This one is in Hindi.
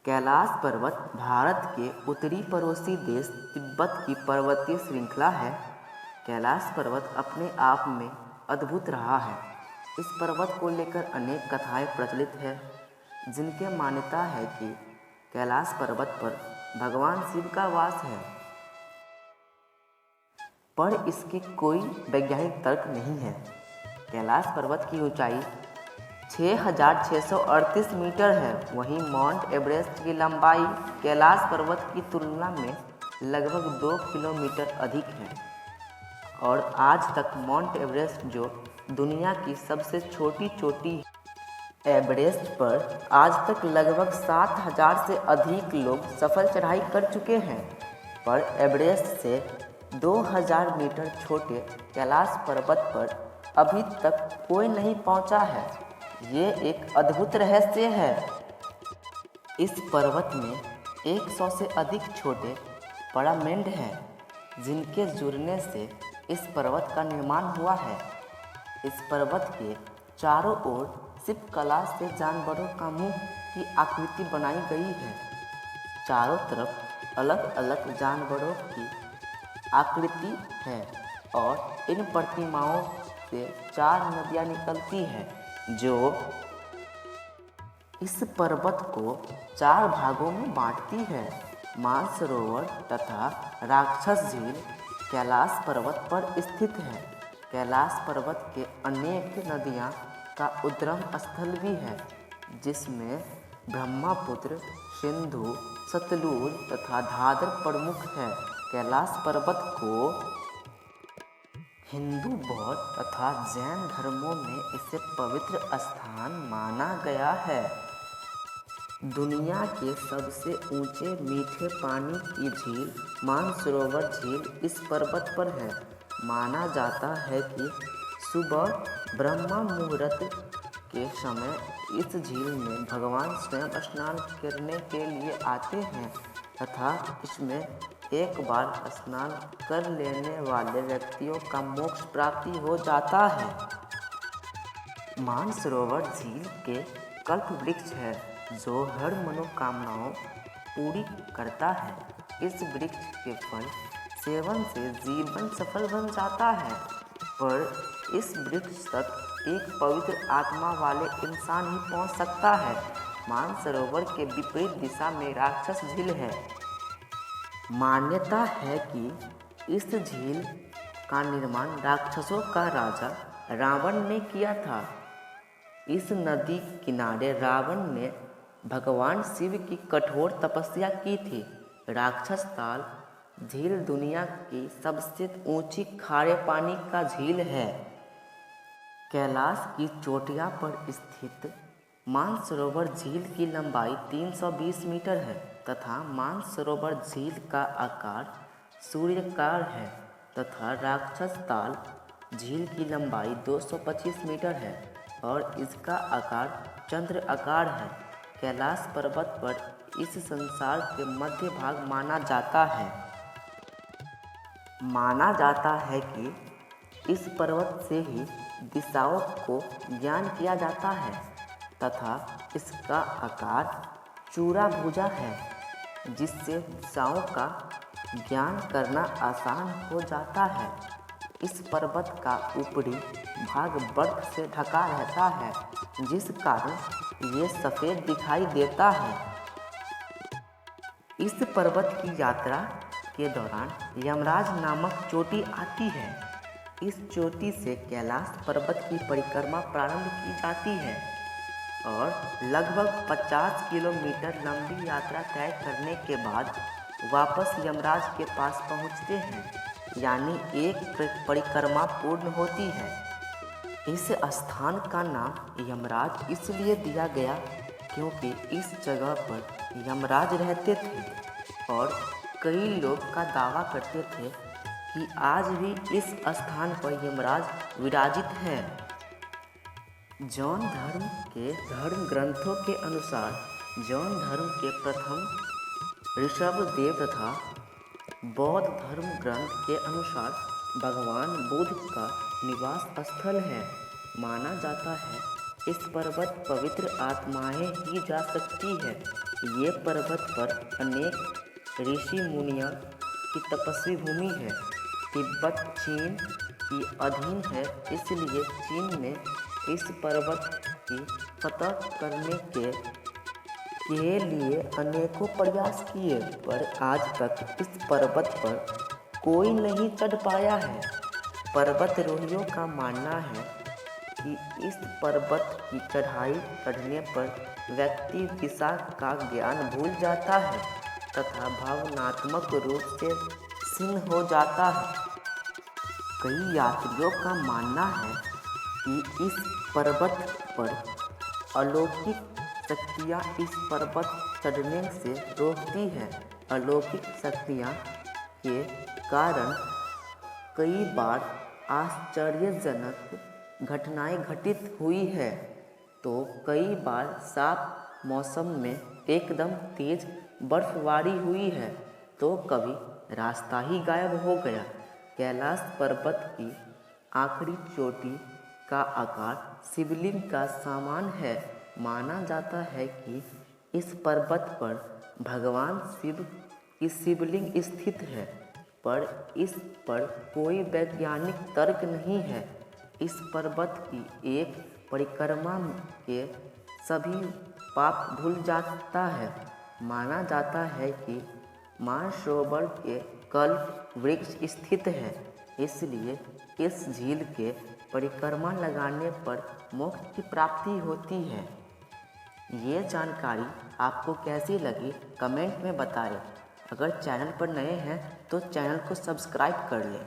कैलाश पर्वत भारत के उत्तरी पड़ोसी देश तिब्बत की पर्वतीय श्रृंखला है। कैलाश पर्वत अपने आप में अद्भुत रहा है। इस पर्वत को लेकर अनेक कथाएं प्रचलित है, जिनके मान्यता है कि कैलाश पर्वत पर भगवान शिव का वास है, पर इसके कोई वैज्ञानिक तर्क नहीं है। कैलाश पर्वत की ऊंचाई 6,638 मीटर है। वहीं माउंट एवरेस्ट की लंबाई कैलाश पर्वत की तुलना में लगभग 2 किलोमीटर अधिक है और आज तक माउंट एवरेस्ट, जो दुनिया की सबसे छोटी चोटी है, एवरेस्ट पर आज तक लगभग 7,000 से अधिक लोग सफल चढ़ाई कर चुके हैं, पर एवरेस्ट से 2,000 मीटर छोटे कैलाश पर्वत पर अभी तक कोई नहीं पहुंचा है। ये एक अद्भुत रहस्य है। इस पर्वत में 100 से अधिक छोटे पिरामिड हैं, जिनके जुड़ने से इस पर्वत का निर्माण हुआ है। इस पर्वत के चारों ओर शिल्पकला से जानवरों का मुंह की आकृति बनाई गई है। चारों तरफ अलग अलग जानवरों की आकृति है और इन प्रतिमाओं से 4 नदियाँ निकलती हैं, जो इस पर्वत को 4 भागों में बांटती है। मानसरोवर तथा राक्षस झील कैलाश पर्वत पर स्थित है। कैलाश पर्वत के अनेक नदियाँ का उद्गम स्थल भी है, जिसमें ब्रह्मपुत्र, सिंधु, सतलुज तथा दादर प्रमुख है। कैलाश पर्वत को हिंदू, बौद्ध तथा जैन धर्मों में इसे पवित्र स्थान माना गया है। दुनिया के सबसे ऊंचे मीठे पानी की झील मानसरोवर झील इस पर्वत पर है। माना जाता है कि सुबह ब्रह्म मुहूर्त के समय इस झील में भगवान स्वयं स्नान करने के लिए आते हैं तथा इसमें एक बार स्नान कर लेने वाले व्यक्तियों का मोक्ष प्राप्ति हो जाता है। मानसरोवर झील के कल्प वृक्ष है, जो हर मनोकामनाओं पूरी करता है। इस वृक्ष के फल सेवन से जीवन सफल बन जाता है, पर इस वृक्ष तक एक पवित्र आत्मा वाले इंसान ही पहुंच सकता है। मानसरोवर के विपरीत दिशा में राक्षस झील है। मान्यता है कि इस झील का निर्माण राक्षसों का राजा रावण ने किया था। इस नदी किनारे रावण ने भगवान शिव की कठोर तपस्या की थी। राक्षस ताल झील दुनिया की सबसे ऊंची खारे पानी का झील है। कैलाश की चोटियों पर स्थित मानसरोवर झील की लंबाई 320 मीटर है तथा मानसरोवर झील का आकार सूर्याकार है तथा राक्षस ताल झील की लंबाई 225 मीटर है और इसका आकार चंद्र आकार है। कैलाश पर्वत पर इस संसार के मध्य भाग माना जाता है। माना जाता है कि इस पर्वत से ही दिशाओं को ज्ञान किया जाता है तथा इसका आकार चूड़ा-भुजा है, जिससे दिशाओं का ज्ञान करना आसान हो जाता है। इस पर्वत का ऊपरी भाग बर्फ से ढका रहता है, जिस कारण ये सफ़ेद दिखाई देता है। इस पर्वत की यात्रा के दौरान यमराज नामक चोटी आती है। इस चोटी से कैलाश पर्वत की परिक्रमा प्रारंभ की जाती है और लगभग 50 किलोमीटर लंबी यात्रा तय करने के बाद वापस यमराज के पास पहुंचते हैं, यानी एक परिक्रमा पूर्ण होती है। इस स्थान का नाम यमराज इसलिए दिया गया क्योंकि इस जगह पर यमराज रहते थे और कई लोग का दावा करते थे कि आज भी इस स्थान पर यमराज विराजित हैं। जैन धर्म के धर्म ग्रंथों के अनुसार जैन धर्म के प्रथम ऋषभदेव तथा बौद्ध धर्म ग्रंथ के अनुसार भगवान बुद्ध का निवास स्थल है। माना जाता है इस पर्वत पवित्र आत्माएं ही जा सकती है। ये पर्वत पर अनेक ऋषि मुनियों की तपस्वी भूमि है। तिब्बत चीन की अधीन है, इसलिए चीन ने इस पर्वत की फतह करने के लिए अनेकों प्रयास किए, पर आज तक इस पर्वत पर कोई नहीं चढ़ पाया है। पर्वतारोहियों का मानना है कि इस पर्वत की चढ़ाई चढ़ने पर व्यक्ति दिशा का ज्ञान भूल जाता है तथा भावनात्मक रूप से क्षीण हो जाता है। कई यात्रियों का मानना है कि इस पर्वत पर अलौकिक शक्तियाँ इस पर्वत चढ़ने से रोकती हैं। अलौकिक शक्तियाँ के कारण कई बार आश्चर्यजनक घटनाएं घटित हुई है। तो कई बार साफ मौसम में एकदम तेज बर्फबारी हुई है, तो कभी रास्ता ही गायब हो गया। कैलाश पर्वत की आखिरी चोटी का आकार शिवलिंग का समान है। माना जाता है कि इस पर्वत पर भगवान शिव की शिवलिंग स्थित है, पर इस पर कोई वैज्ञानिक तर्क नहीं है। इस पर्वत की एक परिक्रमा के सभी पाप धुल जाता है। माना जाता है कि मानसरोवर के कल्प वृक्ष स्थित है, इसलिए इस झील के परिक्रमा लगाने पर मोक्ष की प्राप्ति होती है। ये जानकारी आपको कैसी लगी कमेंट में बताएं। अगर चैनल पर नए हैं तो चैनल को सब्सक्राइब कर लें।